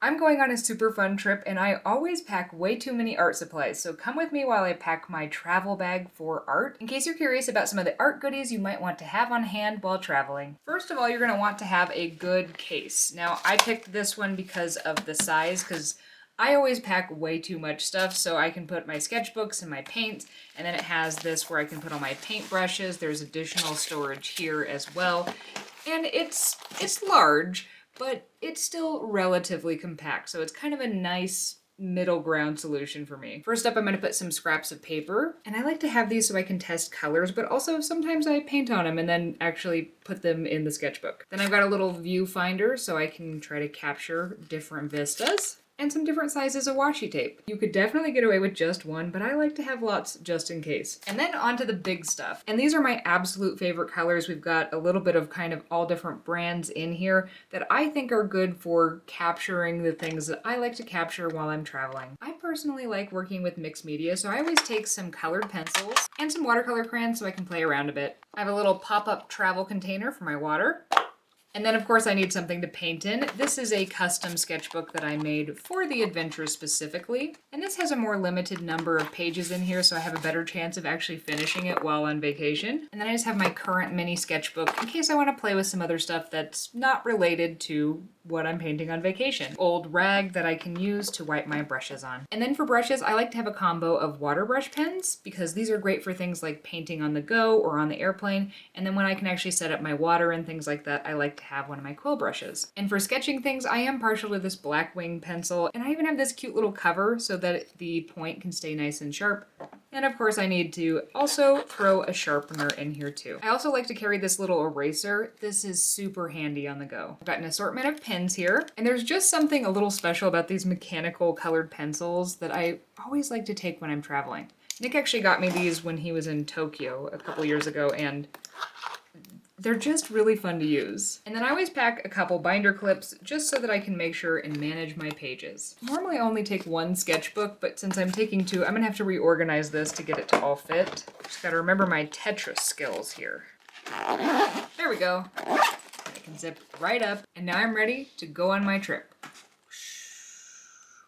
I'm going on a super fun trip and I always pack way too many art supplies, so come with me while I pack my travel bag for art, in case you're curious about some of the art goodies you might want to have on hand while traveling. First of all, you're going to want to have a good case. Now, I picked this one because of the size, because I always pack way too much stuff, so I can put my sketchbooks and my paints, and then it has this where I can put all my paintbrushes. There's additional storage here as well, and it's large, but it's still relatively compact, so it's kind of a nice middle ground solution for me. First up, I'm going to put some scraps of paper, and I like to have these so I can test colors, but also sometimes I paint on them and then actually put them in the sketchbook. Then I've got a little viewfinder so I can try to capture different vistas, and some different sizes of washi tape. You could definitely get away with just one, but I like to have lots just in case. And then on to the big stuff. And these are my absolute favorite colors. We've got a little bit of kind of all different brands in here that I think are good for capturing the things that I like to capture while I'm traveling. I personally like working with mixed media, so I always take some colored pencils and some watercolor crayons so I can play around a bit. I have a little pop-up travel container for my water. And then of course I need something to paint in. This is a custom sketchbook that I made for the adventure specifically. And this has a more limited number of pages in here, so I have a better chance of actually finishing it while on vacation. And then I just have my current mini sketchbook in case I want to play with some other stuff that's not related to what I'm painting on vacation. Old rag that I can use to wipe my brushes on. And then for brushes, I like to have a combo of water brush pens because these are great for things like painting on the go or on the airplane. And then when I can actually set up my water and things like that, I like to have one of my quill brushes. And for sketching things, I am partial to this black wing pencil, and I even have this cute little cover so that the point can stay nice and sharp. And of course I need to also throw a sharpener in here too. I also like to carry this little eraser. This is super handy on the go. I've got an assortment of pens here, and there's just something a little special about these mechanical colored pencils that I always like to take when I'm traveling. Nick actually got me these when he was in Tokyo a couple years ago, and they're just really fun to use. And then I always pack a couple binder clips just so that I can make sure and manage my pages. Normally I only take one sketchbook, but since I'm taking two, I'm gonna have to reorganize this to get it to all fit. Just gotta remember my Tetris skills here. There we go. I can zip right up, and now I'm ready to go on my trip.